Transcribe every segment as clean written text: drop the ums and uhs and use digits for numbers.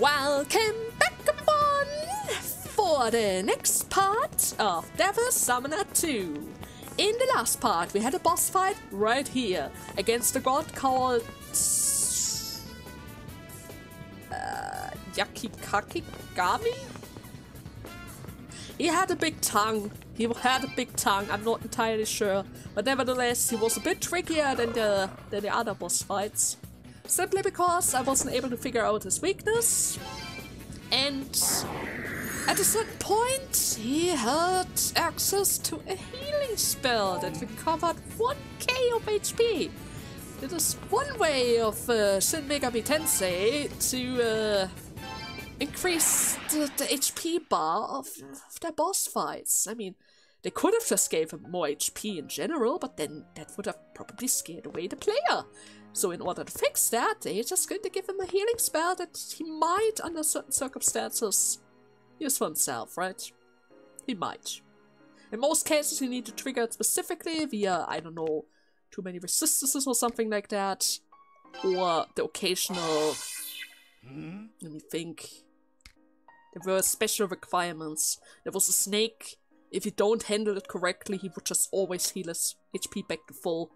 Welcome back, everyone, for the next part of Devil Summoner 2. In the last part, we had a boss fight right here against a god called Yakikakigami? He had a big tongue. I'm not entirely sure, but nevertheless, he was a bit trickier than the other boss fights. Simply because I wasn't able to figure out his weakness, and at a certain point, he had access to a healing spell that recovered 1k of HP. It is one way of Shin Megami Tensei to increase the HP bar of their boss fights. I mean, they could have just gave him more HP in general, but then that would have probably scared away the player. So in order to fix that, they're just going to give him a healing spell that he might, under certain circumstances, use for himself, right? He might. In most cases, you need to trigger it specifically via, I don't know, too many resistances or something like that. Or the occasional... Let me think. There were special requirements. There was a snake. If you don't handle it correctly, he would just always heal his HP back to full.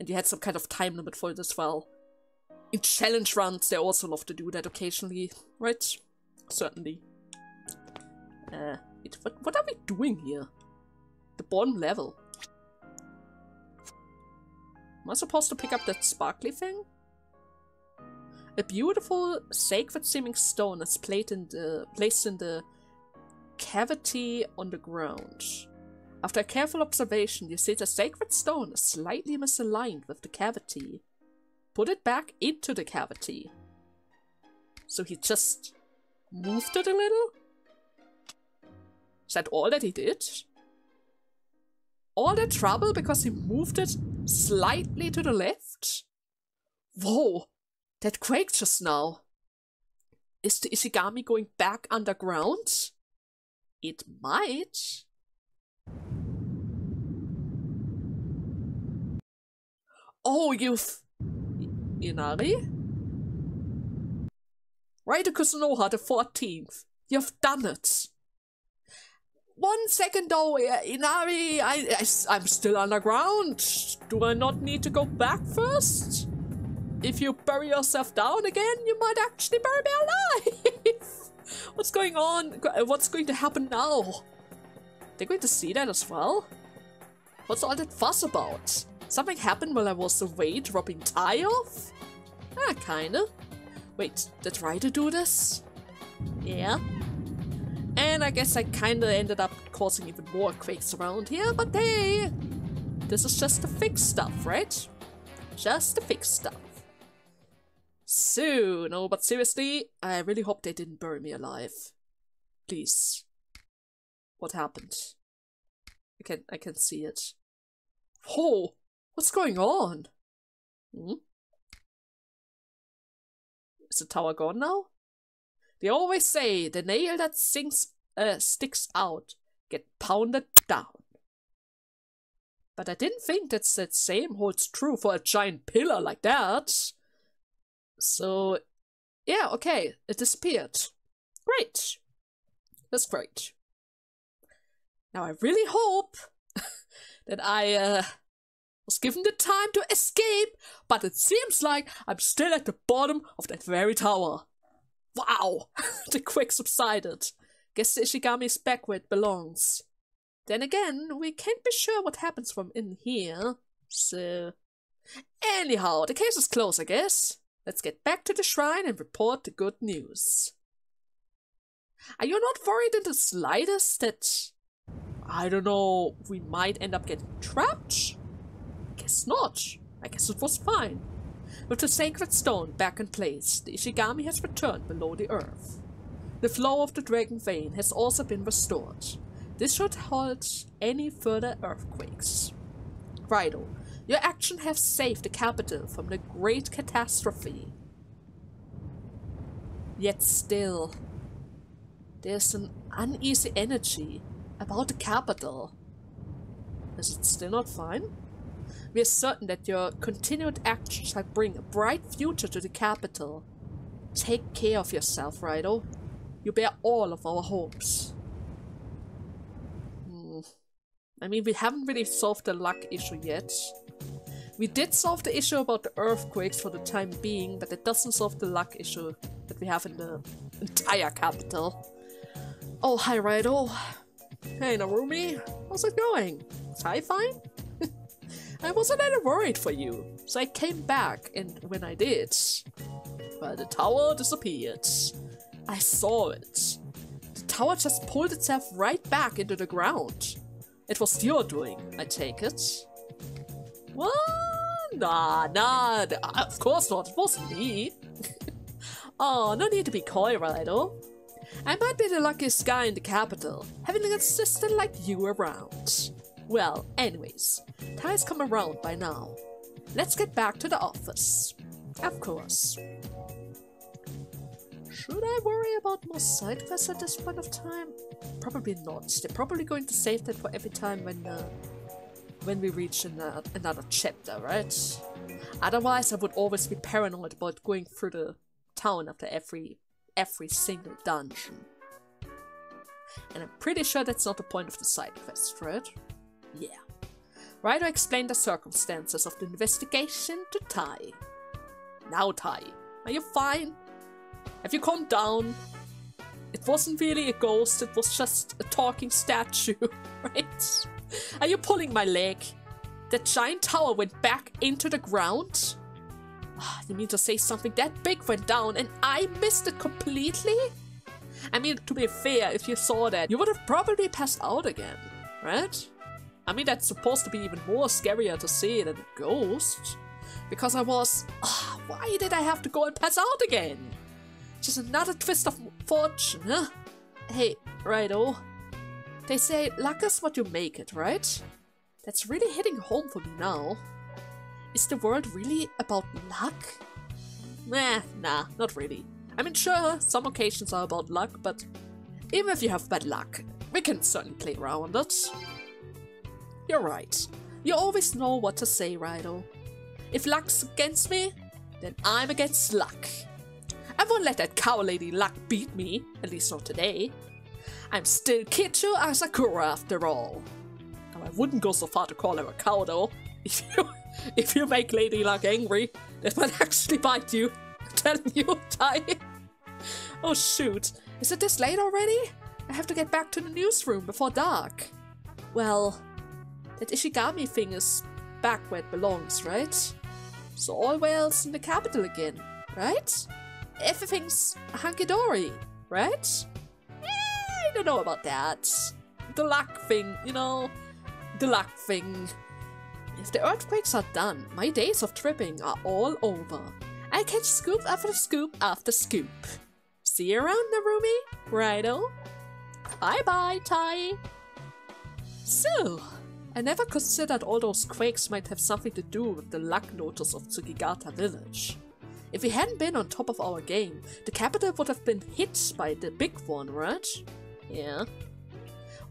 And you had some kind of time limit for it as well. In challenge runs, they also love to do that occasionally, right? Certainly. What are we doing here? The bottom level. Am I supposed to pick up that sparkly thing? A beautiful, sacred-seeming stone is placed in the cavity on the ground. After a careful observation, you see the sacred stone is slightly misaligned with the cavity. Put it back into the cavity. So he just moved it a little? Is that all that he did? All that trouble because he moved it slightly to the left? Whoa, that quaked just now. Is the Ishigami going back underground? It might. Oh, Inari? Raidou Kuzunoha the 14th. You've done it. 1 second though, Inari, I'm still underground. Do I not need to go back first? If you bury yourself down again, you might actually bury me alive. What's going on? What's going to happen now? They're going to see that as well? What's all that fuss about? Something happened while I was away dropping tie off? Ah, kinda. Wait, did Raidou do this? Yeah. And I guess I kinda ended up causing even more quakes around here, but hey! This is just the fixed stuff, right? Just the fixed stuff. So, no, but seriously, I really hope they didn't bury me alive. Please. What happened? I can see it. Whoa! What's going on? Is the tower gone now? They always say the nail that sticks out get pounded down. But I didn't think that same holds true for a giant pillar like that. So, yeah, okay, it disappeared. Great. That's great. Now I really hope that I was given the time to escape, but it seems like I'm still at the bottom of that very tower. Wow! The quake subsided. Guess the Ishigami is back where it belongs. Then again, we can't be sure what happens from in here, so... Anyhow, the case is closed, I guess. Let's get back to the shrine and report the good news. Are you not worried in the slightest that... I don't know, we might end up getting trapped? I guess not. I guess it was fine. With the sacred stone back in place, the Ishigami has returned below the earth. The flow of the dragon vein has also been restored. This should halt any further earthquakes. Raidou, your action has saved the capital from the great catastrophe. Yet still, there's an uneasy energy about the capital. Is it still not fine? We are certain that your continued action shall bring a bright future to the capital. Take care of yourself, Raidou. You bear all of our hopes. I mean, we haven't really solved the luck issue yet. We did solve the issue about the earthquakes for the time being, but it doesn't solve the luck issue that we have in the entire capital. Oh, hi, Raidou. Hey, Narumi. How's it going? Is I fine? I wasn't any worried for you, so I came back, and when I did, well, the tower disappeared. I saw it. The tower just pulled itself right back into the ground. It was your doing, I take it. What? Nah, of course not. It wasn't me. Oh, no need to be coy, Raidou. I might be the luckiest guy in the capital, having an assistant like you around. Well, anyways, Ty's come around by now. Let's get back to the office. Of course. Should I worry about more side quests at this point of time? Probably not. They're probably going to save that for every time when we reach another chapter, right? Otherwise, I would always be paranoid about going through the town after every single dungeon. And I'm pretty sure that's not the point of the side quest, right? Yeah. Raidou explained the circumstances of the investigation to Tai. Now, Tai, are you fine? Have you calmed down? It wasn't really a ghost, it was just a talking statue, right? Are you pulling my leg? The giant tower went back into the ground? You mean to say something that big went down and I missed it completely? I mean, to be fair, if you saw that, you would have probably passed out again, right? I mean, that's supposed to be even more scarier to see than a ghost. Because I was... why did I have to go and pass out again? Just another twist of fortune, huh? Hey, Raidou. They say luck is what you make it, right? That's really hitting home for me now. Is the world really about luck? Nah, not really. I mean, sure, some occasions are about luck, but even if you have bad luck, we can certainly play around it. You're right. You always know what to say, Raidou. If luck's against me, then I'm against luck. I won't let that cow lady luck beat me, at least not today. I'm still Kichu Asakura after all. Now, I wouldn't go so far to call her a cow though. If you make Lady Luck angry, that might actually bite you. I'm telling you, Tai. Oh shoot, is it this late already? I have to get back to the newsroom before dark. Well, that Ishigami thing is back where it belongs, right? So all whales in the capital again, right? Everything's hunky-dory, right? I don't know about that. The luck thing, you know, the luck thing. If the earthquakes are done, my days of tripping are all over. I catch scoop after scoop after scoop. See you around, Narumi, Raidou. Bye-bye, Tai. So, I never considered all those quakes might have something to do with the luck notice of Tsukigata village. If we hadn't been on top of our game, the capital would have been hit by the big one, right? Yeah.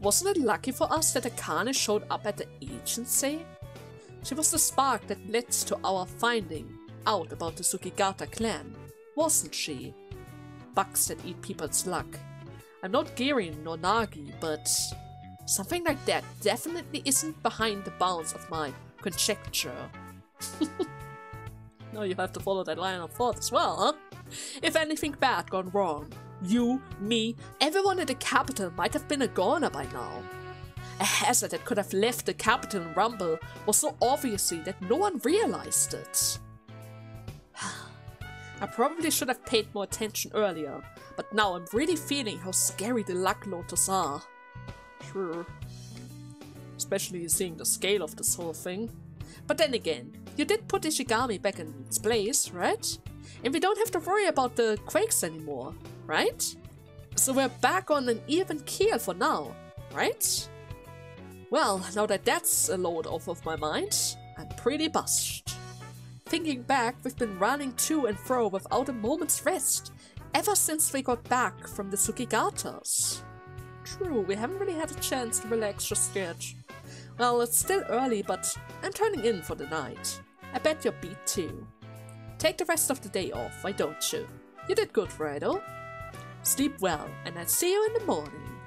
Wasn't it lucky for us that Akane showed up at the agency? She was the spark that led to our finding out about the Tsukigata clan, wasn't she? Bugs that eat people's luck. I'm not Girin nor Nagi, but something like that definitely isn't behind the bounds of my conjecture. No, you have to follow that line of thought as well, huh? If anything bad gone wrong, you, me, everyone in the capital might have been a goner by now. A hazard that could have left the capital in rumble was so obviously that no one realized it. I probably should have paid more attention earlier, but now I'm really feeling how scary the luck lotus are. Sure. Especially seeing the scale of this whole thing. But then again, you did put Ishigami back in its place, right? And we don't have to worry about the quakes anymore, right? So we're back on an even keel for now, right? Well, now that that's a load off of my mind, I'm pretty buzzed. Thinking back, we've been running to and fro without a moment's rest, ever since we got back from the Tsukigatas. True, we haven't really had a chance to relax just yet. Well, it's still early, but I'm turning in for the night. I bet you're beat too. Take the rest of the day off, why don't you? You did good, Raidou. Sleep well, and I'll see you in the morning.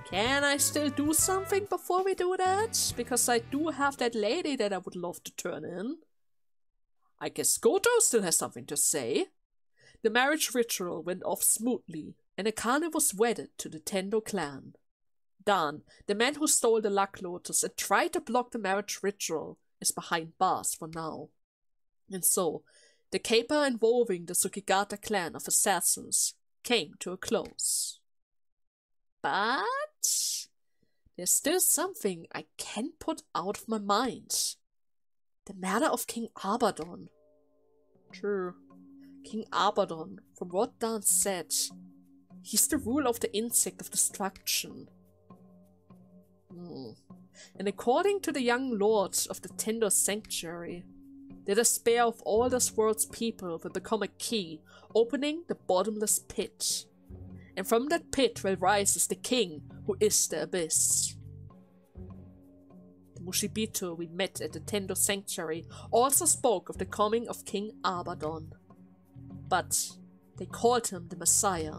Can I still do something before we do that? Because I do have that lady that I would love to turn in. I guess Goto still has something to say. The marriage ritual went off smoothly, and Akane was wedded to the Tendo clan. Dan, the man who stole the Luck Lotus and tried to block the marriage ritual, is behind bars for now. And so, the caper involving the Sukigata clan of assassins came to a close. But there's still something I can't put out of my mind. The matter of King Abaddon. True. King Abaddon, from what Dan said, he's the ruler of the insect of destruction. And according to the young lords of the Tendo Sanctuary, the despair of all this world's people will become a key, opening the bottomless pit. And from that pit will rises the king who is the abyss. The Mushibito we met at the Tendo Sanctuary also spoke of the coming of King Abaddon. But they called him the Messiah.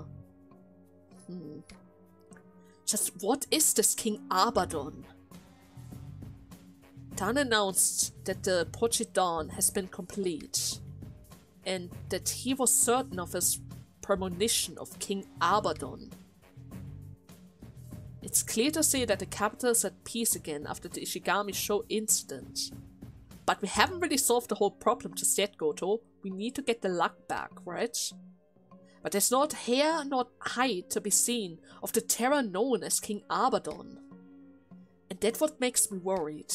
Just what is this King Abaddon? Dan announced that the Pochidon has been complete, and that he was certain of his premonition of King Abaddon. It's clear to see that the capital is at peace again after the Ishigami show incident. But we haven't really solved the whole problem just yet, Goto. We need to get the luck back, right? But there's not hair nor hide to be seen of the terror known as King Abaddon. And that's what makes me worried.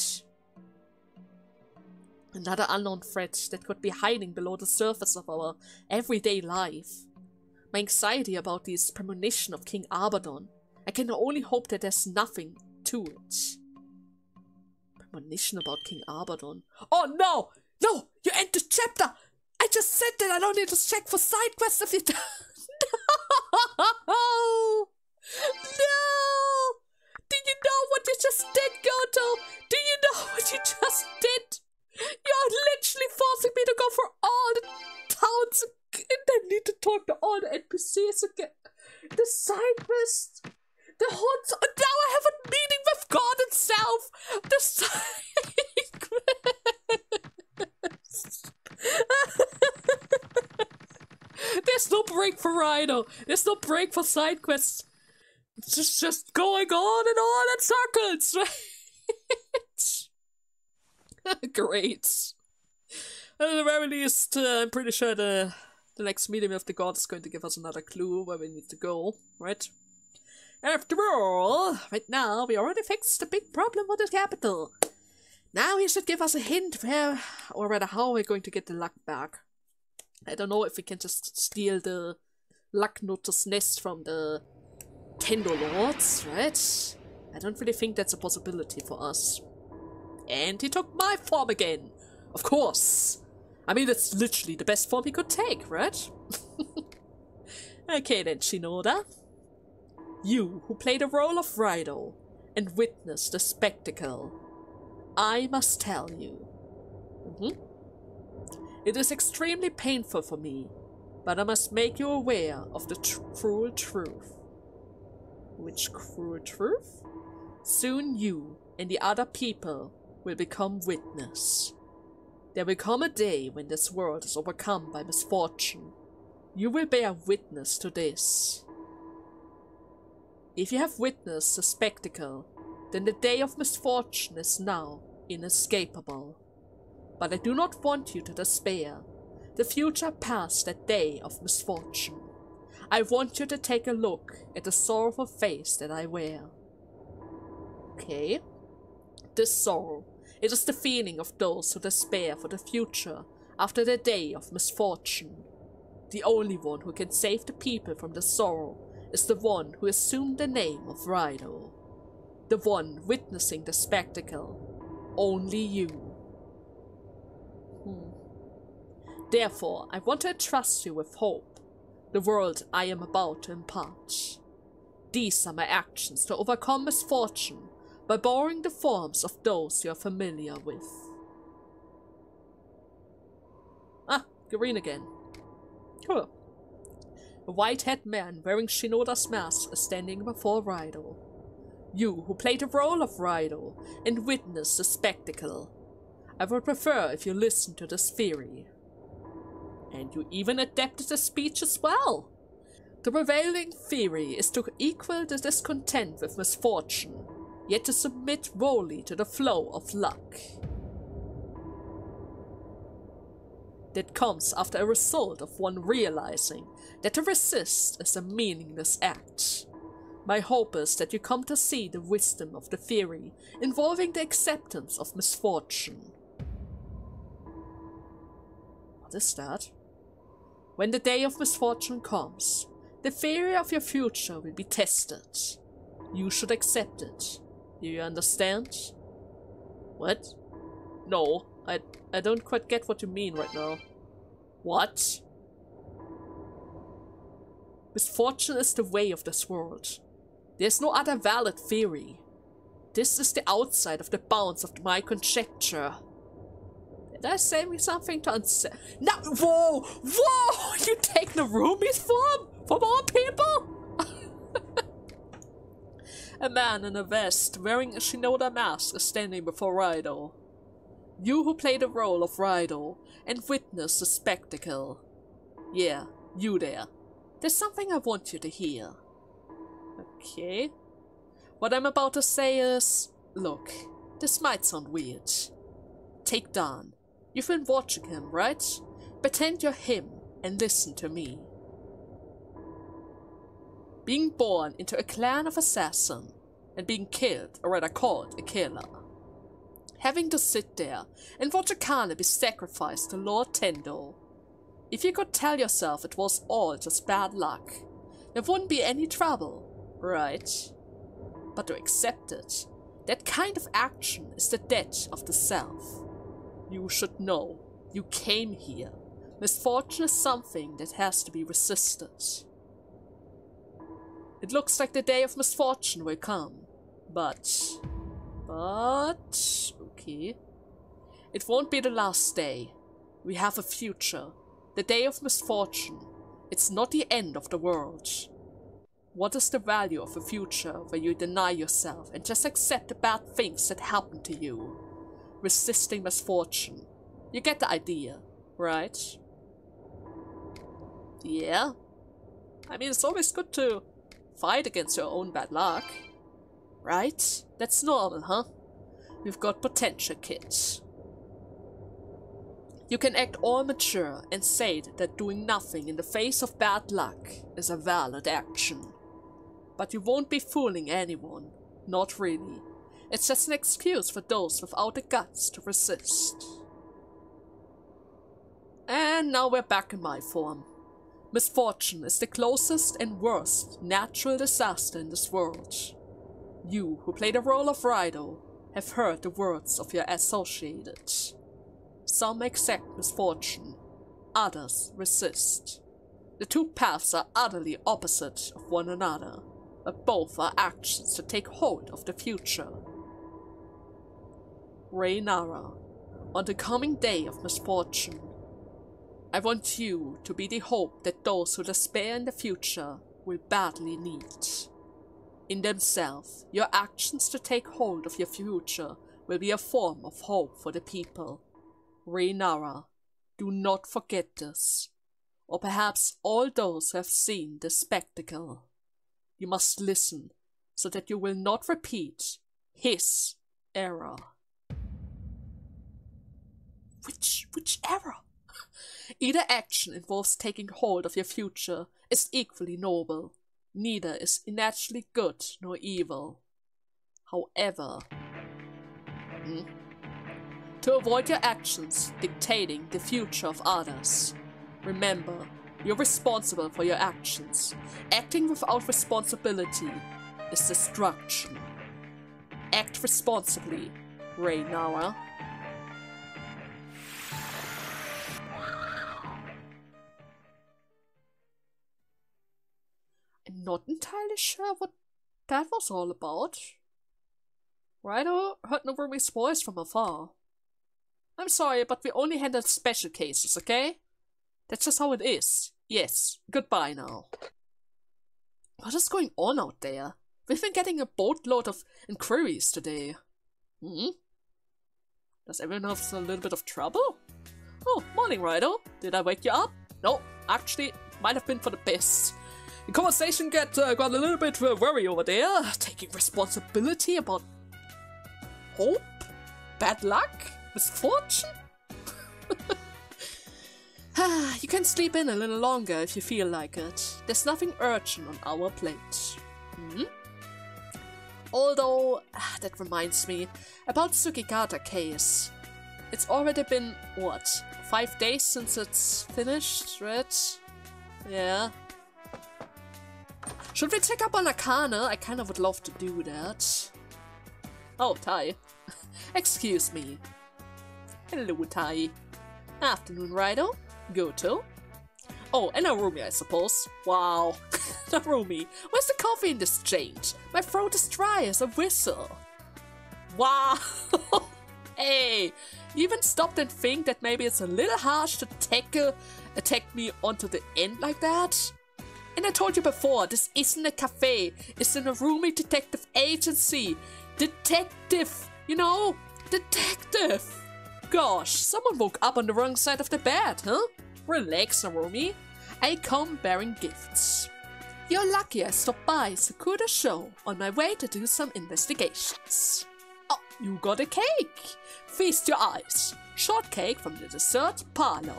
Another unknown threat that could be hiding below the surface of our everyday life. My anxiety about this premonition of King Abaddon. I can only hope that there's nothing to it. Premonition about King Abaddon. Oh no! No! You end the chapter! I just said that I don't need to check for Sidequest if you do. No! No! Do you know what you just did, Goto? Do you know what you just did? You're literally forcing me to go for all the towns and I need to talk to all the NPCs again. The Sidequest. The whole... Now I have a meeting with God itself. The Sidequest. There's no break for Raidou. There's no break for Sidequests. It's just going on and on in circles, right? Great. At the very least, I'm pretty sure the next meeting of the gods is going to give us another clue where we need to go, right? After all, right now, we already fixed the big problem with the capital. Now he should give us a hint where, or rather how we're going to get the luck back. I don't know if we can just steal the luck notice nest from the Tendo Lords, right? I don't really think that's a possibility for us. And he took my form again. Of course. I mean, it's literally the best form he could take, right? Okay then, Shinoda. You, who played the role of Raidou and witnessed the spectacle, I must tell you. It is extremely painful for me, but I must make you aware of the cruel truth. Which cruel truth? Soon you and the other people will become witness. There will come a day when this world is overcome by misfortune. You will bear witness to this. If you have witnessed the spectacle, then the day of misfortune is now inescapable. But I do not want you to despair. The future passed that day of misfortune. I want you to take a look at the sorrowful face that I wear. Okay. This sorrow, it is the feeling of those who despair for the future after the day of misfortune. The only one who can save the people from the sorrow is the one who assumed the name of Raidou. The one witnessing the spectacle. Only you. Therefore, I want to entrust you with hope, the world I am about to impart. These are my actions to overcome misfortune by borrowing the forms of those you are familiar with. Ah, green again. Cool. A white-haired man wearing Shinoda's mask is standing before Raidou. You, who played the role of Raidou and witnessed the spectacle. I would prefer if you listened to this theory. And you even adapted the speech as well. The prevailing theory is to equal the discontent with misfortune, yet to submit wholly to the flow of luck. That comes after a result of one realizing that to resist is a meaningless act. My hope is that you come to see the wisdom of the theory involving the acceptance of misfortune. What is that? When the day of misfortune comes, the theory of your future will be tested. You should accept it. Do you understand? What? No, I don't quite get what you mean right now. What? Misfortune is the way of this world. There's no other valid theory. This is the outside of the bounds of my conjecture. Did I say me something to understand? No! Whoa! Whoa! You take the Ruby's form? From all people? A man in a vest wearing a Shinoda mask is standing before Raidou. You who play the role of Raidou and witness the spectacle. Yeah, you there. There's something I want you to hear. Okay. What I'm about to say is... Look, this might sound weird. Take Dan. You've been watching him, right? Pretend you're him and listen to me. Being born into a clan of assassins and being killed, or rather called a killer. Having to sit there and watch a Kana be sacrificed to Lord Tendo. If you could tell yourself it was all just bad luck, there wouldn't be any trouble, right? But to accept it, that kind of action is the death of the self. You should know, you came here. Misfortune is something that has to be resisted. It looks like the day of misfortune will come, but, okay. It won't be the last day. We have a future. The day of misfortune. It's not the end of the world. What is the value of a future where you deny yourself and just accept the bad things that happen to you? Resisting misfortune. You get the idea, right? Yeah. I mean, it's always good to fight against your own bad luck. Right? That's normal, huh? We've got potential, kids. You can act all mature and say that doing nothing in the face of bad luck is a valid action. But you won't be fooling anyone. Not really. It's just an excuse for those without the guts to resist. And now we're back in my form. Misfortune is the closest and worst natural disaster in this world. You, who play the role of Raidou, have heard the words of your associated. Some accept misfortune, others resist. The two paths are utterly opposite of one another, but both are actions to take hold of the future. Raynara, on the coming day of misfortune, I want you to be the hope that those who despair in the future will badly need. In themselves, your actions to take hold of your future will be a form of hope for the people. Raynara, do not forget this, or perhaps all those who have seen this spectacle. You must listen, so that you will not repeat his error. Which error? Either action involves taking hold of your future is equally noble. Neither is naturally good nor evil. However, to avoid your actions dictating the future of others, remember, you're responsible for your actions. Acting without responsibility is destruction. Act responsibly, Raynara. I'm not entirely sure what that was all about. Raidou heard Nobumi's voice from afar. I'm sorry, but we only handle special cases, okay? That's just how it is. Yes, goodbye now. What is going on out there? We've been getting a boatload of inquiries today. Hmm? Does everyone have a little bit of trouble? Oh, morning, Raidou. Did I wake you up? No, actually, might have been for the best. The conversation got a little bit worried over there, taking responsibility about hope, bad luck, misfortune. You can sleep in a little longer if you feel like it. There's nothing urgent on our plate. Although, that reminds me, about Sugigata case. It's already been, what, 5 days since it's finished, right? Yeah. Should we check up on Arcana? I kind of would love to do that. Oh, Tai. Excuse me. Hello, Tai. Afternoon, Raidou. Goto. Oh, and Narumi, I suppose. Wow. Narumi, where's the coffee in this change? My throat is dry as a whistle. Wow. Hey, you even stopped and think that maybe it's a little harsh to attack me onto the end like that? And I told you before, this isn't a cafe. It's a Narumi Detective Agency. Detective, you know? Detective. Gosh, someone woke up on the wrong side of the bed, huh? Relax, Narumi. I come bearing gifts. You're lucky I stopped by Sakura Show on my way to do some investigations. Oh, you got a cake. Feast your eyes. Shortcake from the dessert parlor.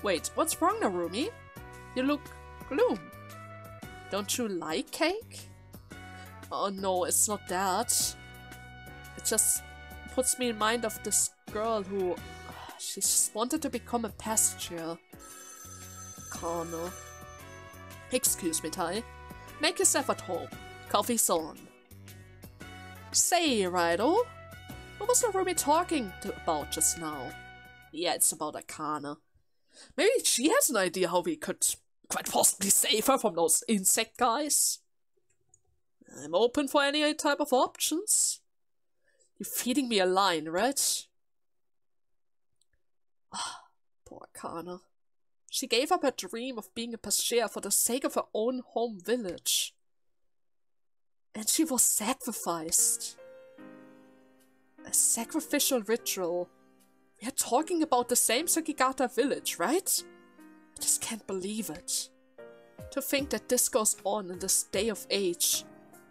Wait, what's wrong, Narumi? You look gloom. Don't you like cake? Oh no, it's not that. It just puts me in mind of this girl who... she just wanted to become a passenger. Kana. Excuse me, Tai. Make yourself at home. Coffee's on. Say, Raidou, what was Narumi talking about just now? Yeah, it's about Akana. Maybe she has an idea how we could quite possibly save her from those insect guys. I'm open for any type of options. You're feeding me a line, right? Poor Akana. She gave up her dream of being a passenger for the sake of her own home village. And she was sacrificed. A sacrificial ritual. We are talking about the same Sugigata village, right? I just can't believe it. To think that this goes on in this day of age,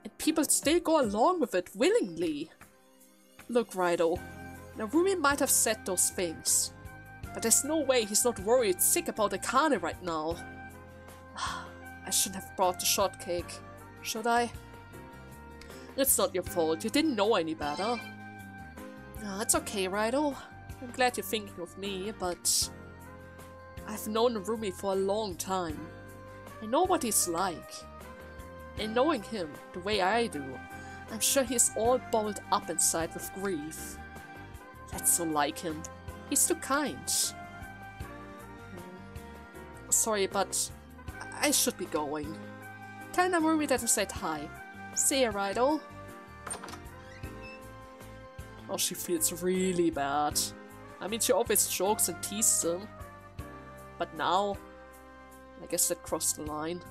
and people still go along with it willingly. Look, Raidou, Narumi might have said those things, but there's no way he's not worried sick about Akane right now. I shouldn't have brought the shortcake, should I? It's not your fault, you didn't know any better. It's okay, Raidou. I'm glad you're thinking of me, but I've known Narumi for a long time. I know what he's like. And knowing him the way I do, I'm sure he's all balled up inside with grief. That's so like him. He's too kind. Sorry, but I should be going. Tell Narumi that I said hi. See ya, Raidou. Oh, she feels really bad. I mean, she always jokes and teases them. But now, I guess that crossed the line.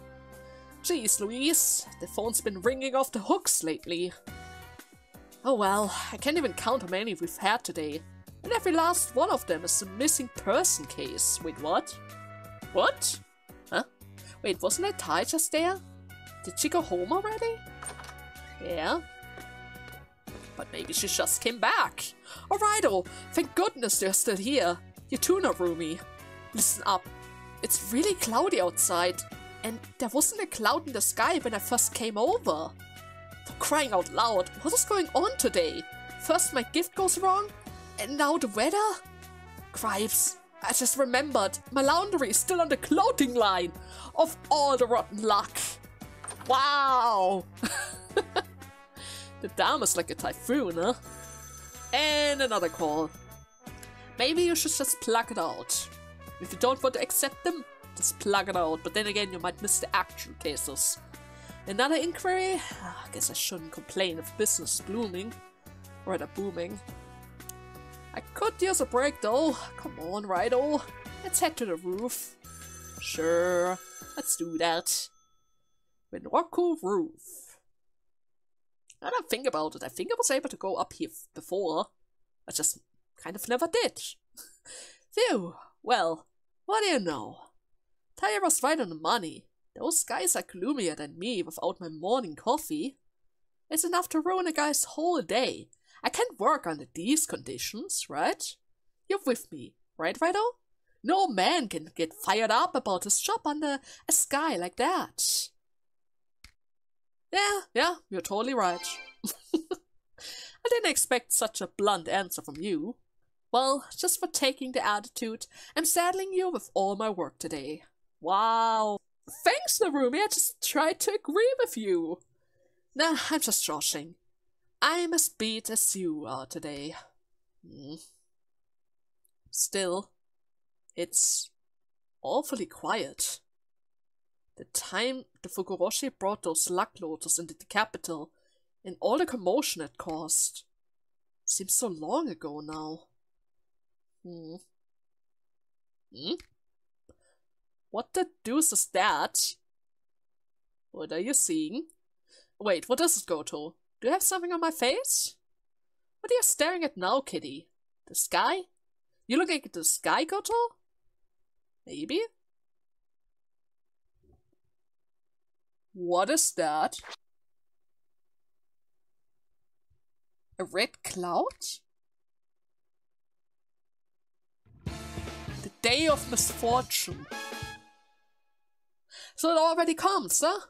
Jeez, Louise, the phone's been ringing off the hooks lately. Oh well, I can't even count how many we've had today. And every last one of them is a missing person case. Wait, what? What? Huh? Wait, wasn't that Tai just there? Did she go home already? Yeah. But maybe she just came back. Alright, thank goodness they're still here. You too, Narumi. Listen up. It's really cloudy outside. And there wasn't a cloud in the sky when I first came over. For crying out loud, what is going on today? First my gift goes wrong, and now the weather? Cripes, I just remembered, my laundry is still on the clothing line. Of all the rotten luck. Wow! The dam is like a typhoon, huh? And another call. Maybe you should just plug it out. If you don't want to accept them, just plug it out. But then again, you might miss the actual cases. Another inquiry? I guess I shouldn't complain if business is blooming. Or rather booming. I could use a break though. Come on, Raidou. Let's head to the roof. Sure, let's do that. Renroku roof. I don't think about it. I think I was able to go up here before. I just kind of never did. Phew. Well, what do you know? Tyre was right on the money. Those guys are gloomier than me without my morning coffee. It's enough to ruin a guy's whole day. I can't work under these conditions, right? You're with me, right, Raidou? No man can get fired up about his job under a sky like that. Yeah, you're totally right. I didn't expect such a blunt answer from you. Well, just for taking the attitude, I'm saddling you with all my work today. Wow. Thanks, Narumi, I just tried to agree with you. Nah, I'm just joshing. I'm as beat as you are today. Still, it's awfully quiet. The time the Fukuroshi brought those luck lotus into the capital and all the commotion it caused seems so long ago now. What the deuce is that? What are you seeing? Wait, what does it go to? Do you have something on my face? What are you staring at now, kitty? The sky? You looking at the sky, Goto? Maybe? What is that? A red cloud? The day of misfortune. So it already comes, huh?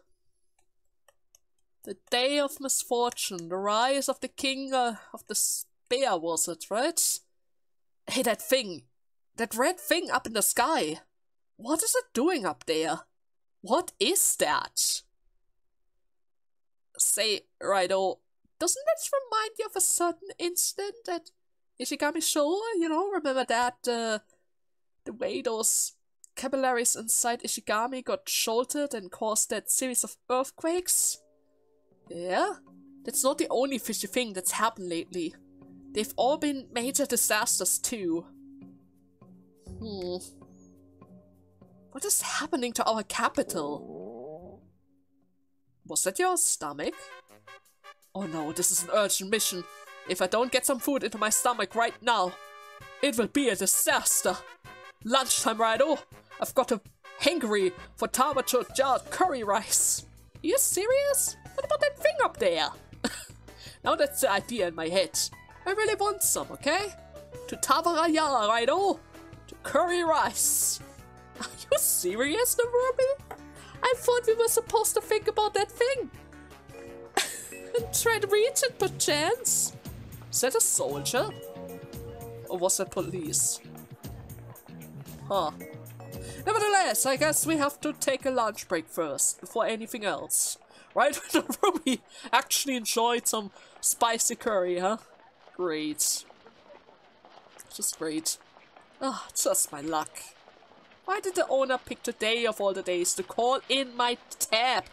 The day of misfortune, the rise of the king of the spear, was it, right? Hey, that thing! That red thing up in the sky! What is it doing up there? What is that? Say, Raidou, doesn't this remind you of a certain incident at Ishigami Showa? You know, remember that, the way those capillaries inside Ishigami got jolted and caused that series of earthquakes? Yeah? That's not the only fishy thing that's happened lately. They've all been major disasters too. What is happening to our capital? Was that your stomach? Oh no, this is an urgent mission. If I don't get some food into my stomach right now, it will be a disaster. Lunchtime, Raidou. I've got a hankering for Tamacho jarred curry rice. Are you serious? What about that thing up there? Now that's the idea in my head. I really want some, okay? To Tavaraya, Raidou. To curry rice. Are you serious, Narumi? I thought we were supposed to think about that thing. And try to reach it, perchance. Is that a soldier? Or was that police? Huh. Nevertheless, I guess we have to take a lunch break first, before anything else. Right? Narumi actually enjoyed some spicy curry, huh? Great. Just great. Ah, just my luck. Why did the owner pick today of all the days to call in my tap?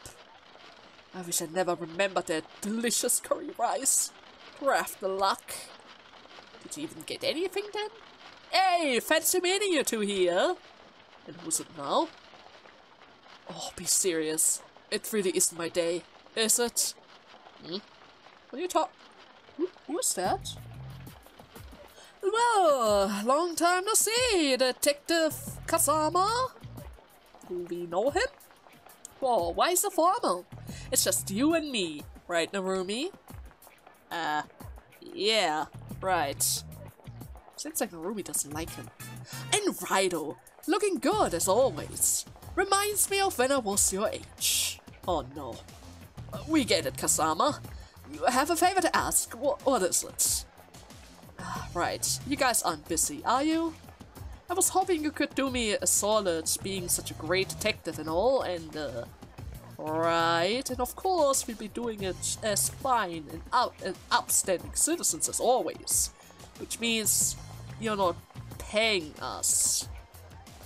I wish I never remembered that delicious curry rice. Craft the luck. Did you even get anything then? Hey, fancy meeting you two here. And who's it now? Oh, be serious. It really isn't my day, is it? What are you talking? Who is that? Well, long time no see, Detective Kasama. Do we know him? Oh, why so formal? It's just you and me, right, Narumi? Yeah, right. Seems like Narumi doesn't like him. And Raidou, looking good as always. Reminds me of when I was your age. Oh no. We get it, Kasama. You have a favor to ask. What is it? Right, you guys aren't busy, are you? I was hoping you could do me a solid, being such a great detective and all, and right, and of course we'll be doing it as fine and upstanding citizens as always. Which means you're not paying us.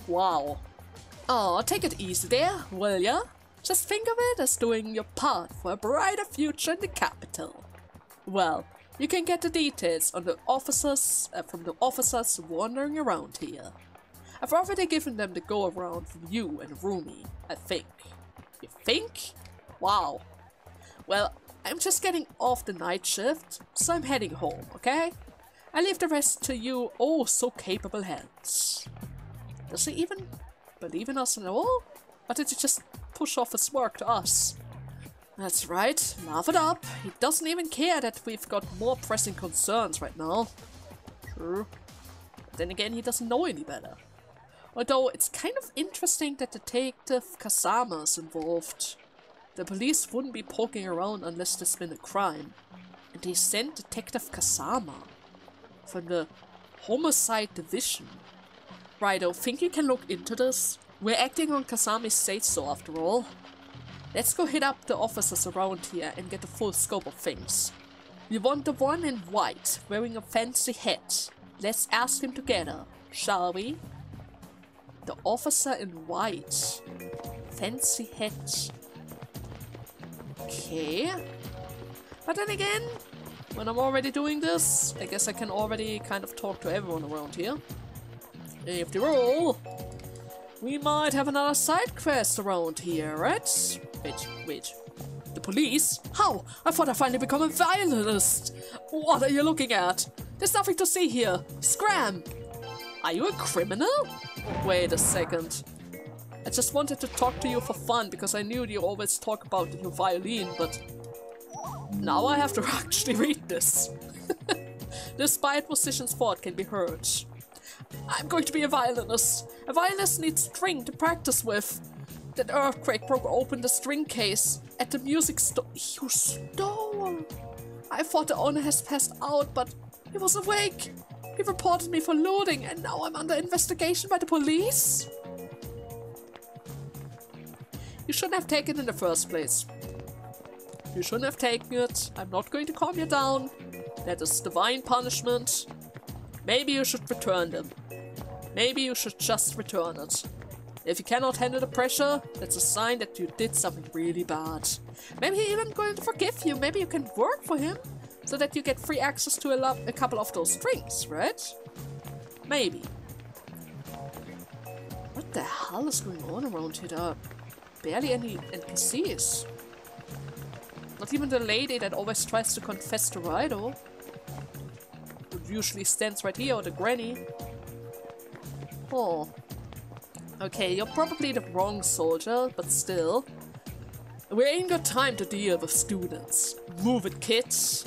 Wow. Oh, take it easy there, will ya? Just think of it as doing your part for a brighter future in the capital. Well, You can get the details on the officers from the officers wandering around here. I've already given them the go-around from you and Rumi, I think. You think? Wow. Well, I'm just getting off the night shift, so I'm heading home, okay? I leave the rest to you oh so capable hands. Does he even believe in us at all? Or did he just push off his work to us? That's right, laugh it up. He doesn't even care that we've got more pressing concerns right now. True. But then again, he doesn't know any better. Although it's kind of interesting that Detective Kasama is involved. The police wouldn't be poking around unless there's been a crime. And they sent Detective Kasama from the Homicide Division. Raidou, think you can look into this? We're acting on Kasami's say-so after all. Let's go hit up the officers around here and get the full scope of things. We want the one in white, wearing a fancy hat. Let's ask him together, shall we? The officer in white. Fancy hat. Okay. But then again, when I'm already doing this, I guess I can already kind of talk to everyone around here. After all, we might have another side quest around here, right? Wait. The police? How? I thought I finally become a violinist. What are you looking at? There's nothing to see here. Scram! Are you a criminal? Wait a second. I just wanted to talk to you for fun because I knew you always talk about your violin, but now I have to actually read this. Despite musician's thought can be heard. I'm going to be a violinist. A violinist needs string to practice with. That earthquake broke open the string case at the music store. You stole! I thought the owner has passed out, but he was awake. He reported me for looting, and now I'm under investigation by the police? You shouldn't have taken it in the first place. You shouldn't have taken it. I'm not going to calm you down. That is divine punishment. Maybe you should return them. Maybe you should just return it. If you cannot handle the pressure, that's a sign that you did something really bad. Maybe he's even going to forgive you. Maybe you can work for him so that you get free access to a couple of those strings, right? Maybe. What the hell is going on around here? There are barely any NPCs. Not even the lady that always tries to confess to Raidou. Who usually stands right here, or the granny. Oh. Okay, you're probably the wrong soldier, but still. We ain't got time to deal with students. Move it, kids.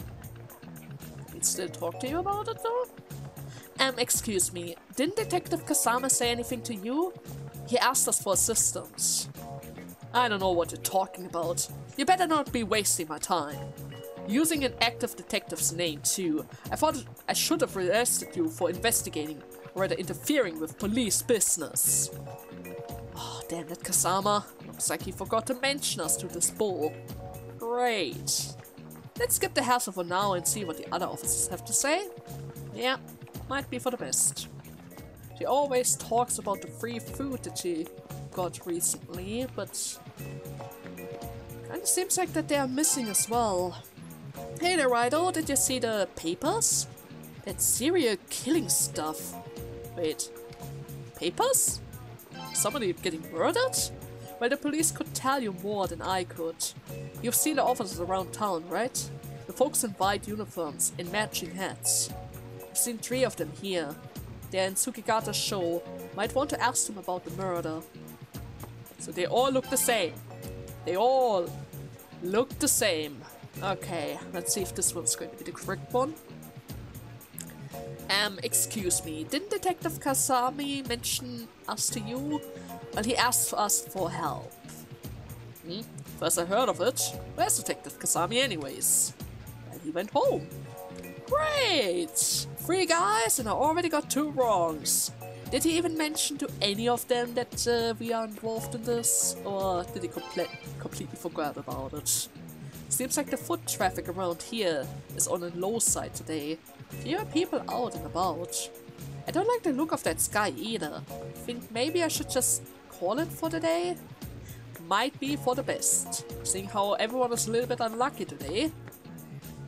He'd still talk to you about it, though? Excuse me. Didn't Detective Kasama say anything to you? He asked us for assistance. I don't know what you're talking about. You better not be wasting my time. Using an active detective's name, too. I thought I should have arrested you for investigating, or rather interfering with police business. Oh, damn it, Kasama. Looks like he forgot to mention us to this ball. Great. Let's skip the hassle for now and see what the other officers have to say. Yeah, might be for the best. She always talks about the free food that she got recently, but kinda seems like that they are missing as well. Hey there, Raidou, did you see the papers? That serial killing stuff. Wait, papers? Somebody getting murdered? Well, the police could tell you more than I could. You've seen the officers around town, right? The folks in white uniforms and matching hats. I've seen 3 of them here. They're in Tsukigata's show. Might want to ask them about the murder. So they all look the same. They all look the same. Okay, let's see if this one's going to be the correct one. Excuse me, didn't Detective Kasami mention us to you? Well, he asked us for help. First I heard of it. Where's Detective Kasami anyways? Well, he went home. Great! 3 guys and I already got 2 wrongs. Did he even mention to any of them that we are involved in this? Or did he completely forget about it? Seems like the foot traffic around here is on the low side today. Fewer people out and about. I don't like the look of that sky either. Think maybe I should just call it for the day? Might be for the best, seeing how everyone is a little bit unlucky today.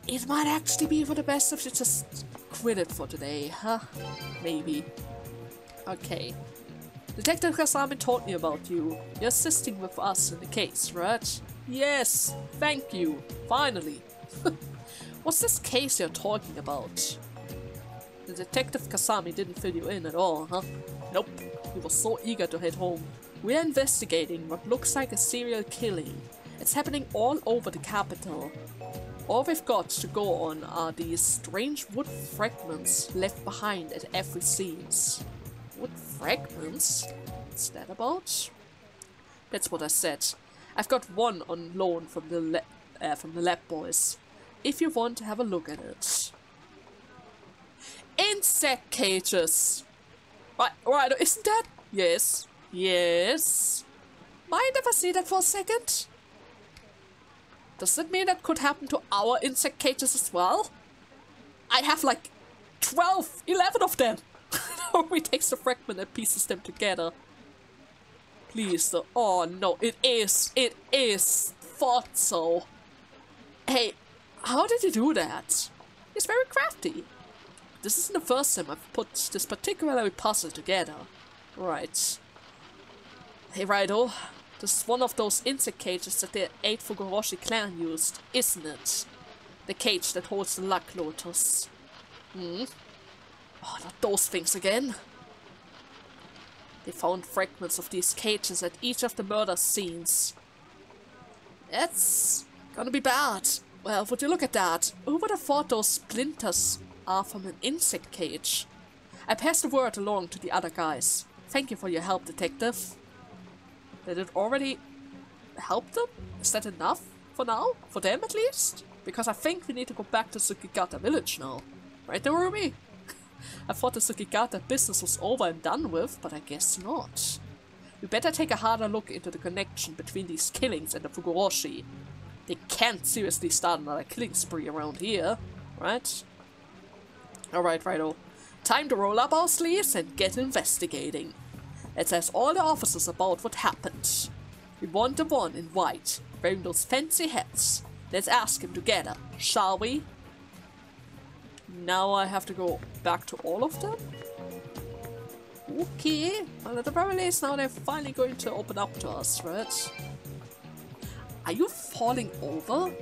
It might actually be for the best if you just quit it for today, huh? Maybe. Okay. Detective Kasami told me about you. You're assisting with us in the case, right? Yes, thank you. Finally. What's this case you're talking about? The Detective Kasami didn't fill you in at all, huh? Nope. He was so eager to head home. We're investigating what looks like a serial killing. It's happening all over the capital. All we've got to go on are these strange wood fragments left behind at every scenes. Wood fragments? What's that about? That's what I said. I've got one on loan from the lab boys. If you want to have a look at it. Insect cages! Right, isn't that? Yes. Yes. Mind if I see that for a second? Does that mean that could happen to our insect cages as well? I have like 11 of them! We takes the fragment and pieces them together. Please, though. Oh no, it is. Thought so. Hey, how did you do that? It's very crafty. This isn't the first time I've put this particular puzzle together. Right. Hey Raidou, this is one of those insect cages that the 8 Fugoroshi clan used, isn't it? The cage that holds the luck lotus. Oh, not those things again. They found fragments of these cages at each of the murder scenes. That's gonna be bad. Well, would you look at that? Who would have thought those splinters are from an insect cage? I passed the word along to the other guys. Thank you for your help, detective. Did it already help them? Is that enough for now? For them at least? Because I think we need to go back to Tsukigata village now. Right there, Ruby? I thought the Tsukigata business was over and done with, but I guess not. We better take a harder look into the connection between these killings and the Fugoroshi. They can't seriously start another killing spree around here, right? Alright, Raidou. Time to roll up our sleeves and get investigating. Let's ask all the officers about what happened. We want the one in white, wearing those fancy hats. Let's ask him together, shall we? Now I have to go back to all of them? Okay, well at the very least now they're finally going to open up to us, right? Are you falling over?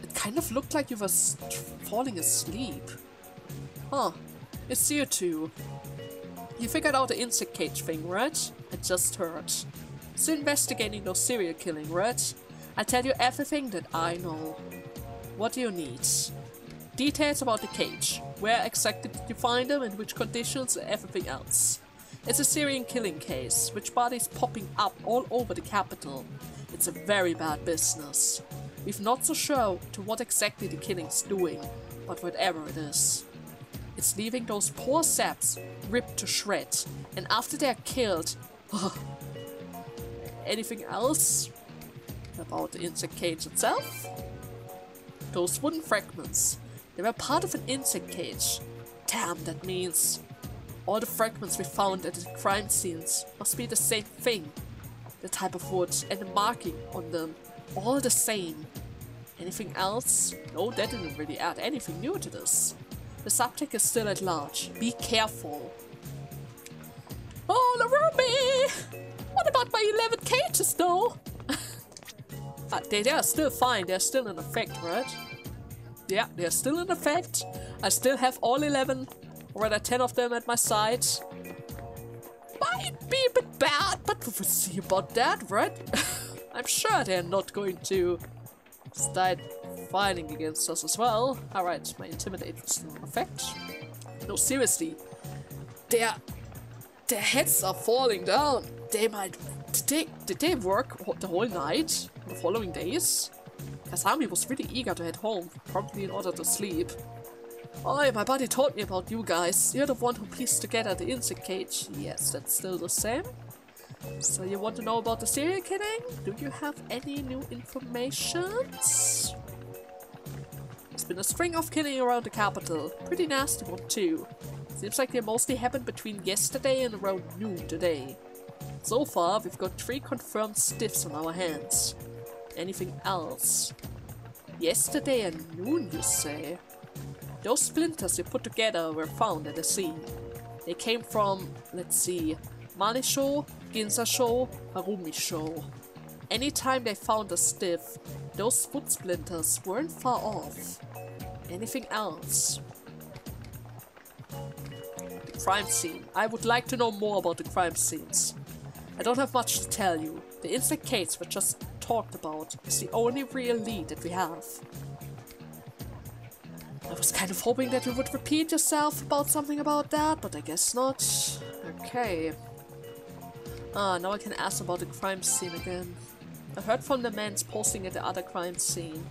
It kind of looked like you were falling asleep. Huh, it's you two. You figured out the insect cage thing, right? I just heard. So investigating those serial killing, right? I'll tell you everything that I know. What do you need? Details about the cage. Where exactly did you find them, in which conditions, and everything else. It's a serial killing case, with bodies popping up all over the capital. It's a very bad business. We're not so sure to what exactly the killing's doing, but whatever it is. It's leaving those poor saps ripped to shreds, and after they're killed... Anything else about the insect cage itself? Those wooden fragments. They were part of an insect cage. Damn, that means all the fragments we found at the crime scenes must be the same thing. The type of wood and the marking on them, all the same. Anything else? No, that didn't really add anything new to this. The subject is still at large. Be careful. Oh, the ruby! What about my 11 cages though? They are still fine. They're still in effect, right? Yeah, they're still in effect. I still have all 11, or rather 10 of them at my side. Might be a bit bad, but we'll see about that, right? I'm sure they're not going to start fighting against us as well. Alright, my intimidate was still in effect. No, seriously. Their heads are falling down. They might... Did they work the whole night? The following days? Kasami was really eager to head home, probably in order to sleep. Oh, my buddy told me about you guys. You're the one who pieced together the insect cage. Yes, that's still the same. So you want to know about the serial killing? Do you have any new information? There's been a string of killing around the capital. Pretty nasty one too. Seems like they mostly happened between yesterday and around noon today. So far, we've got 3 confirmed stiffs on our hands. Anything else? Yesterday at noon, you say? Those splinters you put together were found at the scene. They came from, let's see, Manisho, Ginzasho, Harumisho. Anytime they found a stiff, those foot splinters weren't far off. Anything else? The crime scene. I would like to know more about the crime scenes. I don't have much to tell you. The insect case we just talked about is the only real lead that we have. I was kind of hoping that you would repeat yourself about something about that, but I guess not. Okay. Now I can ask about the crime scene again. I heard from the men posting at the other crime scene.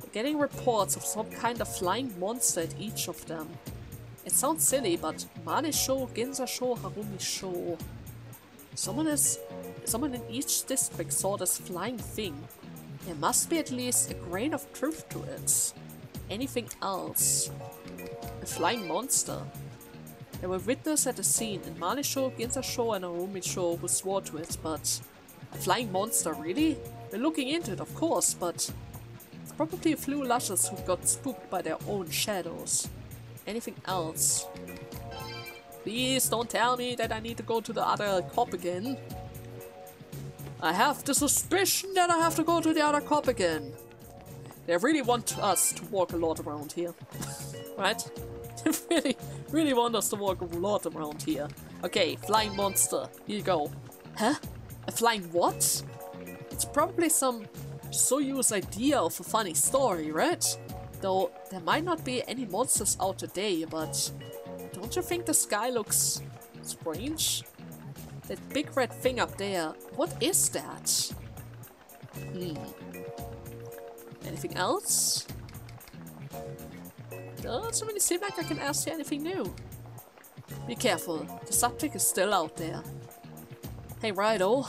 They're getting reports of some kind of flying monster at each of them. It sounds silly, but Manisho, Ginzasho, Harumisho. Someone in each district saw this flying thing. There must be at least a grain of truth to it. Anything else? A flying monster. There were witnesses at the scene in Manisho, Ginzasho, and Harumisho who swore to it, but a flying monster, really? We're looking into it, of course, but it's probably a few lushes who got spooked by their own shadows. Anything else? Please don't tell me that I need to go to the other cop again. I have the suspicion that I have to go to the other cop again. They really want us to walk a lot around here. Right? They really want us to walk a lot around here. Okay, flying monster. Here you go. Huh? A flying what? It's probably some Soyuz idea of a funny story, right? Though there might not be any monsters out today, but don't you think the sky looks strange? That big red thing up there, what is that? Anything else? Doesn't really seem like I can ask you anything new. Be careful, the subject is still out there. Hey Raidou,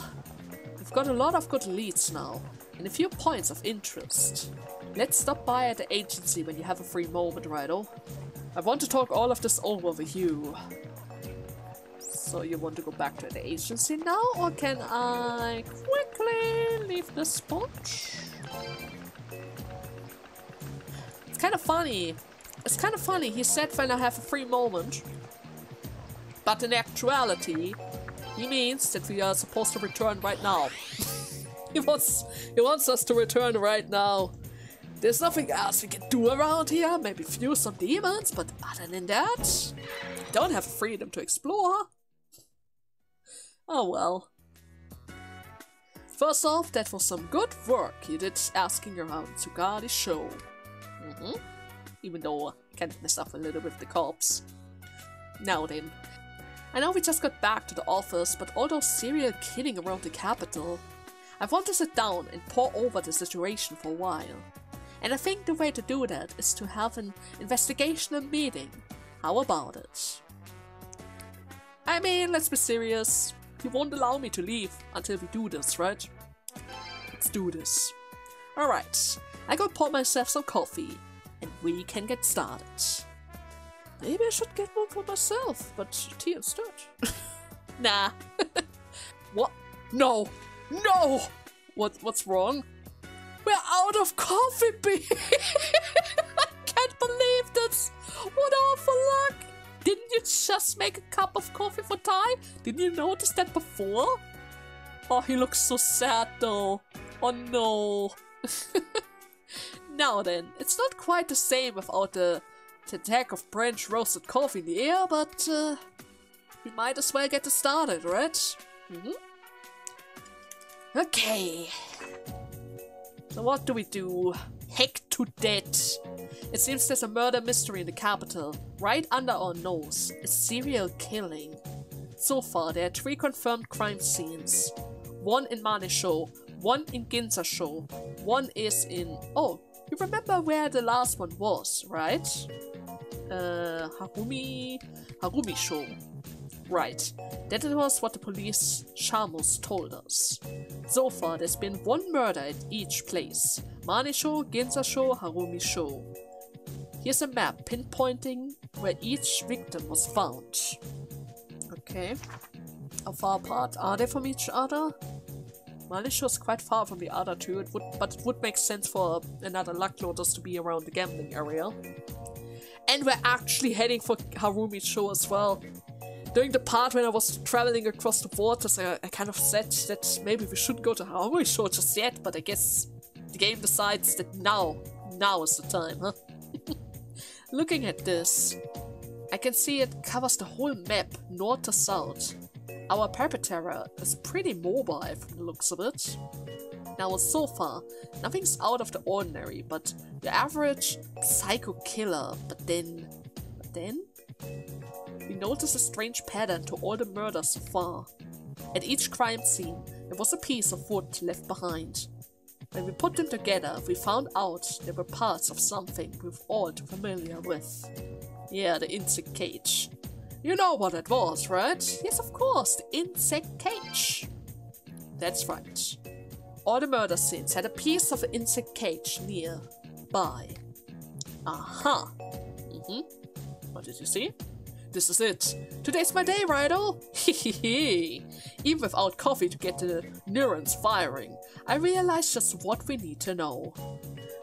we've got a lot of good leads now, and a few points of interest. Let's stop by at the agency when you have a free moment, Raidou. I want to talk all of this over with you. So you want to go back to the agency now, or can I quickly leave the spot? It's kind of funny. He said when I have a free moment. But in actuality, he means that we are supposed to return right now. He wants us to return right now. There's nothing else we can do around here. Maybe fuse some demons, but other than that, we don't have freedom to explore. Oh well. First off, that was some good work you did asking around Tsugari's show. Even though I kind of messed up a little with the cops. Now then. I know we just got back to the office, but all those serial killing around the capital. I want to sit down and pore over the situation for a while. And I think the way to do that is to have an investigational meeting. How about it? I mean, let's be serious. You won't allow me to leave until we do this, right? Let's do this. Alright, I go pour myself some coffee, and we can get started. Maybe I should get one for myself, but tea instead. Nah. What? No! No! What's wrong? We're out of coffee beans! I can't believe this! What awful luck! Didn't you just make a cup of coffee for Ty? Didn't you notice that before? Oh, he looks so sad though. Oh no. Now then, it's not quite the same without the attack of French roasted coffee in the air, but we might as well get it started, right? Okay. So what do we do? Heck to that. It seems there's a murder mystery in the capital, right under our nose. A serial killing. So far, there are 3 confirmed crime scenes. 1 in Manisho, 1 in Ginzasho, 1 is in... Oh, you remember where the last one was, right? Harumisho. Right, that was what the police Shamus told us. So far, there's been 1 murder at each place. Manisho, Ginzasho, Harumisho. Here's a map pinpointing where each victim was found. Okay. How far apart are they from each other? Malisha is quite far from the other two, but it would make sense for another Luck Lotus to be around the gambling area. And we're actually heading for Harumi's show as well. During the part when I was traveling across the waters, I kind of said that maybe we shouldn't go to Harumi's show just yet, but I guess the game decides that now is the time, huh? Looking at this, I can see it covers the whole map, north to south. Our perpetrator is pretty mobile from the looks of it. Now so far, nothing's out of the ordinary, but the average psycho killer, but then... We notice a strange pattern to all the murders so far. At each crime scene, there was a piece of wood left behind. When we put them together, we found out they were parts of something we're all too familiar with. Yeah, the insect cage. You know what it was, right? Yes, of course, the insect cage. That's right. All the murder scenes had a piece of an insect cage nearby. Aha! What did you see? This is it. Today's my day, Raidou! Hehehe! Even without coffee to get the neurons firing, I realized just what we need to know.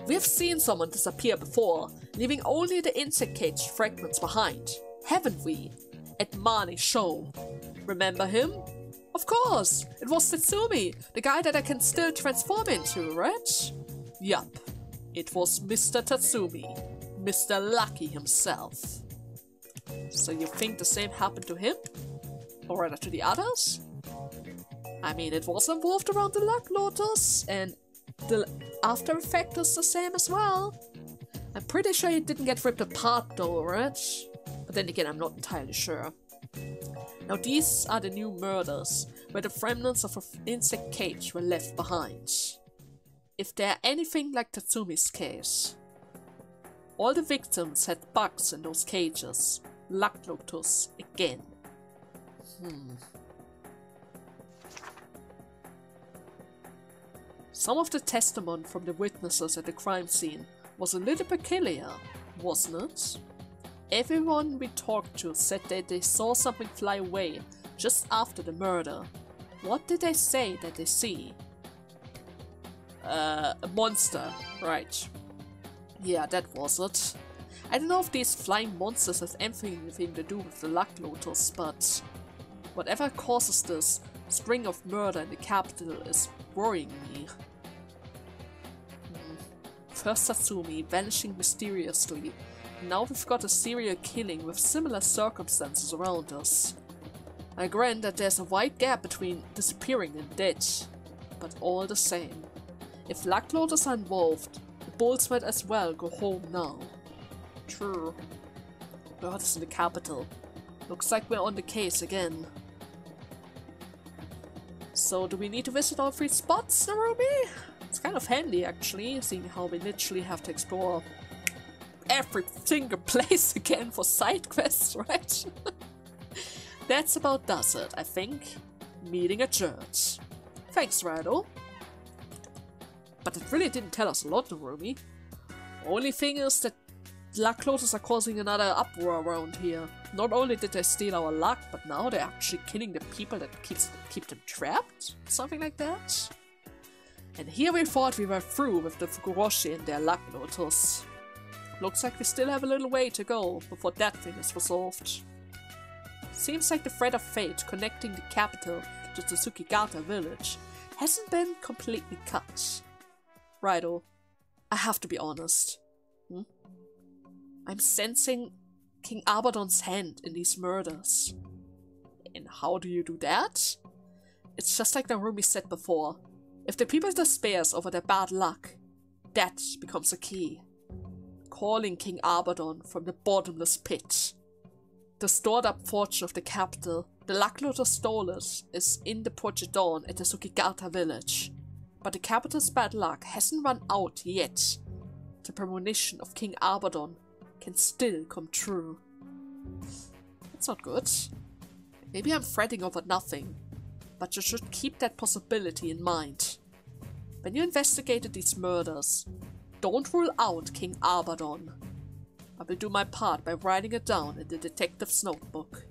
We've seen someone disappear before, leaving only the insect cage fragments behind, haven't we? At Mani's show. Remember him? Of course! It was Tatsumi, the guy that I can still transform into, right? Yup. It was Mr. Tatsumi. Mr. Lucky himself. So you think the same happened to him? Or rather to the others? I mean, it was involved around the Luck Lotus, and the after effect is the same as well. I'm pretty sure he didn't get ripped apart though, right? But then again, I'm not entirely sure. Now these are the new murders, where the remnants of an insect cage were left behind. If they're anything like Tatsumi's case. All the victims had bugs in those cages. Luck Lotus again. Some of the testimony from the witnesses at the crime scene was a little peculiar, wasn't it? Everyone we talked to said that they saw something fly away just after the murder. What did they say that they see? A monster, right. Yeah, that was it. I don't know if these flying monsters have anything to do with the Luck Lotus, but whatever causes this string of murder in the capital is worrying me. First Tatsumi vanishing mysteriously, now we've got a serial killing with similar circumstances around us. I grant that there's a wide gap between disappearing and dead, but all the same. If Luck Lotus are involved, the bulls might as well go home now. True. Murders in the capital. Looks like we're on the case again. So do we need to visit all 3 spots, Narumi? It's kind of handy actually, seeing how we literally have to explore every single place again for side quests, right? That's about does it, I think. Meeting adjourned. Thanks, Raidou. But it really didn't tell us a lot, Narumi. Only thing is that Luck Lotus are causing another uproar around here. Not only did they steal our luck, but now they're actually killing the people that keep them trapped? Something like that? And here we thought we were through with the Fukuroshi and their Luck Lotus. Looks like we still have a little way to go before that thing is resolved. Seems like the thread of fate connecting the capital to the Tsukigata village hasn't been completely cut. Raidou, I have to be honest. I'm sensing King Abaddon's hand in these murders. And how do you do that? It's just like Narumi said before. If the people despairs over their bad luck, that becomes a key. Calling King Abaddon from the bottomless pit. The stored up fortune of the capital, the Luck Lotus stole it, is in the Project Dawn at the Tsukigata village. But the capital's bad luck hasn't run out yet. The premonition of King Abaddon can still come true. That's not good. Maybe I'm fretting over nothing, but you should keep that possibility in mind. When you investigated these murders, don't rule out King Abaddon. I will do my part by writing it down in the detective's notebook.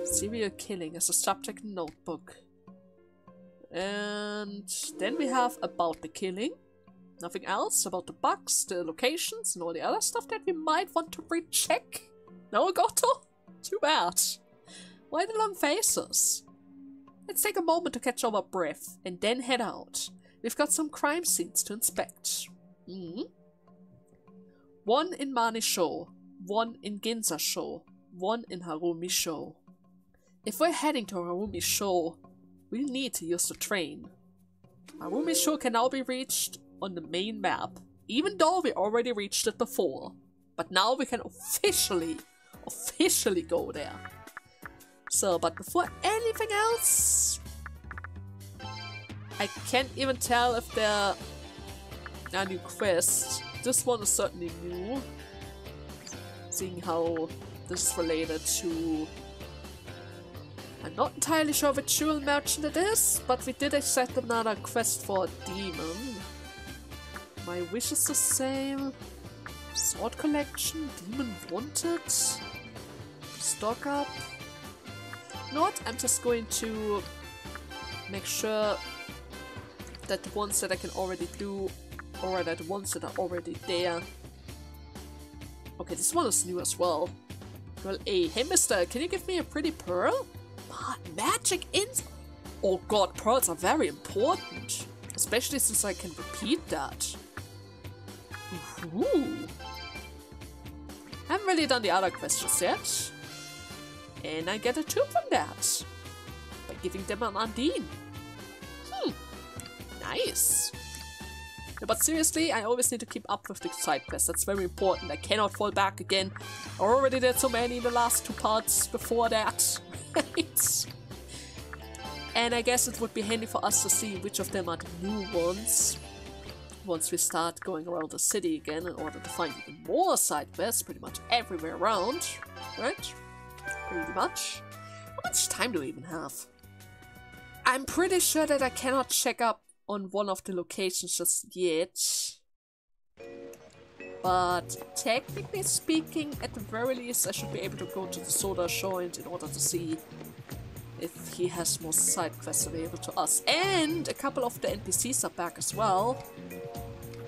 Serial killing as a subject notebook. And then we have about the killing. Nothing else about the bugs, the locations, and all the other stuff that we might want to recheck. No, Goto? Too bad. Why the long faces? Let's take a moment to catch our breath and then head out. We've got some crime scenes to inspect. One in Manisho, one in Ginza-sho, one in Harumi-sho. If we're heading to Harumi-sho, we'll need to use the train. Harumi-sho can now be reached on the main map, even though we already reached it before. But now we can officially go there. So, but before anything else, I can't even tell if there are new quests. This one is certainly new, seeing how this is related to... I'm not entirely sure which jewel merchant it is, but we did accept another quest for a demon. My wish is the same. Sword collection, demon wanted. Stock up. You know what? I'm just going to make sure that the ones that I can already do, or that the ones that are already there. Okay, this one is new as well. Well, hey mister, can you give me a pretty pearl? Magic ins— Oh god, pearls are very important. Especially since I can repeat that. Ooh. Haven't really done the other questions yet. And I get a tube from that. By giving them an Undine. Nice. Yeah, but seriously, I always need to keep up with the side quests. That's very important. I cannot fall back again. I already did so many in the last 2 parts before that. And I guess it would be handy for us to see which of them are the new ones. Once we start going around the city again in order to find even more side quests pretty much everywhere around. Right? Pretty much. How much time do we even have? I'm pretty sure that I cannot check up on one of the locations just yet. But technically speaking, at the very least, I should be able to go to the Soda Joint in order to see if he has more side quests available to us. And a couple of the NPCs are back as well.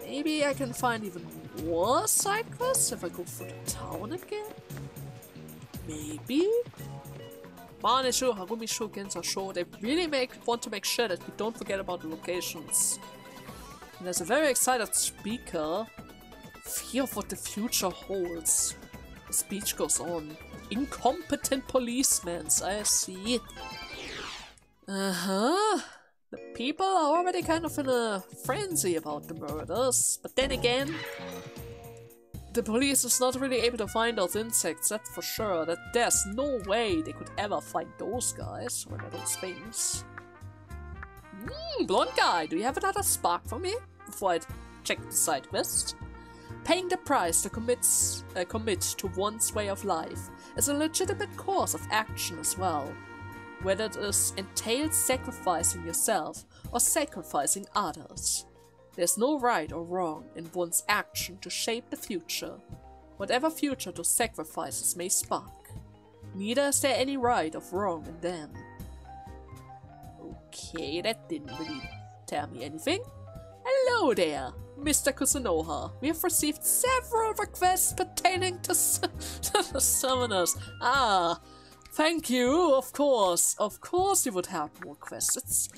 Maybe I can find even more side quests if I go through the town again? Maybe? Manisho, Harumi-sho, Ginza-sho, they really want to make sure that we don't forget about the locations. And there's a very excited speaker. Fear of what the future holds. The speech goes on. Incompetent policemen, I see. The people are already kind of in a frenzy about the murders. But then again, the police is not really able to find those insects, that's for sure. That there's no way they could ever find those guys, or those things. Blonde guy, do you have another spark for me? Before I check the side quest. Paying the price to commit to one's way of life is a legitimate course of action as well. Whether it entails sacrificing yourself or sacrificing others. There's no right or wrong in one's action to shape the future, whatever future those sacrifices may spark. Neither is there any right or wrong in them. Okay, that didn't really tell me anything. Hello there, Mr. Kuzunoha. We have received several requests pertaining to the summoners. Ah, thank you, of course. Of course you would have more quests.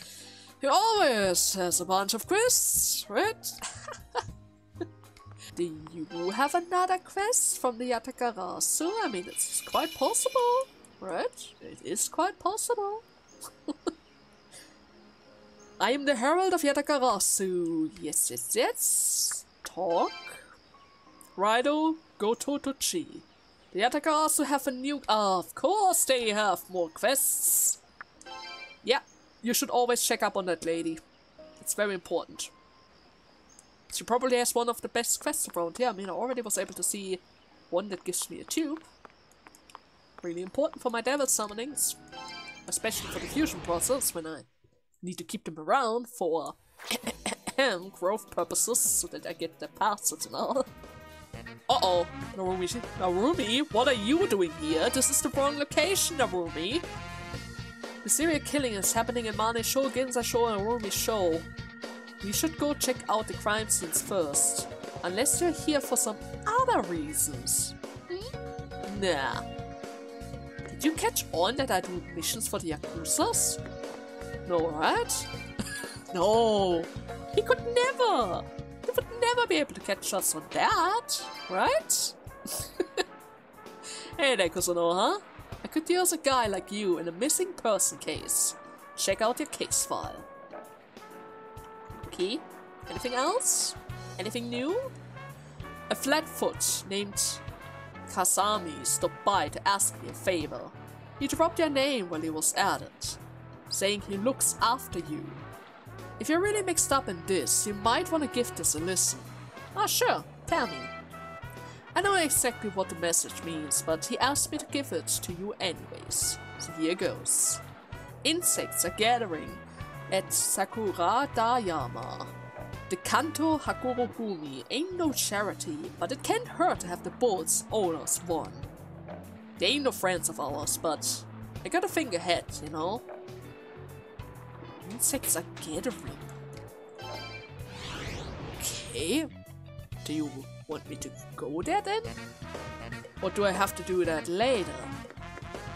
He always has a bunch of quests, right? Do you have another quest from the Yatakarasu? I mean, it's quite possible, right? It is quite possible. I am the Herald of Yatakarasu. Yes, yes, yes. Talk. Raidou Kuzunoha. The Yatakarasu have a new... of course they have more quests. Yeah. You should always check up on that lady. It's very important. She probably has one of the best quests around here. I mean, I already was able to see one that gives me a tube. Really important for my devil summonings. Especially for the fusion process, when I need to keep them around for growth purposes, so that I get the passes and all. Uh-oh, Narumi, what are you doing here? This is the wrong location, Narumi. The serial killing is happening in Mane Sho, Ginza Sho, and Rumi Sho. We should go check out the crime scenes first. Unless you're here for some other reasons. Nah. Did you catch on that I do missions for the Yakuzas? No, right? No. He could never. He would never be able to catch us on that, right? Hey there, Kuzunoha. I could use a guy like you in a missing person case. Check out your case file. Okay. Anything else? Anything new? A flatfoot named Kasami stopped by to ask me a favor. He dropped your name while he was at it, saying he looks after you. If you're really mixed up in this, you might want to give this a listen. Ah, sure, tell me. I know exactly what the message means, but he asked me to give it to you anyways. So here goes. Insects are gathering at Sakura Dayama. The Kanto Hakurogumi ain't no charity, but it can't hurt to have the board's owners won. They ain't no friends of ours, but I gotta think ahead, you know? Insects are gathering. Okay. Do you want me to go there then? Or do I have to do that later?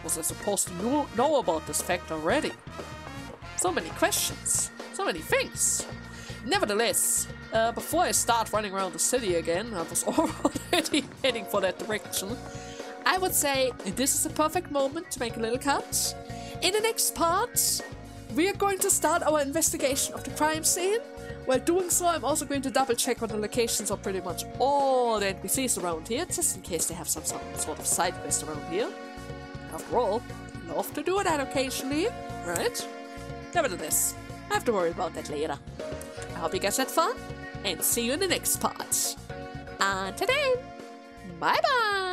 Was I supposed to know about this fact already? So many questions. So many things. Nevertheless, before I start running around the city again, I was already heading for that direction, I would say this is a perfect moment to make a little cut. In the next part, we are going to start our investigation of the crime scene. While doing so, I'm also going to double check on the locations of pretty much all the NPCs around here, just in case they have some sort of side quest around here. After all, I love to do that occasionally, right? Nevertheless, I have to worry about that later. I hope you guys had fun, and see you in the next part. Until then, bye bye!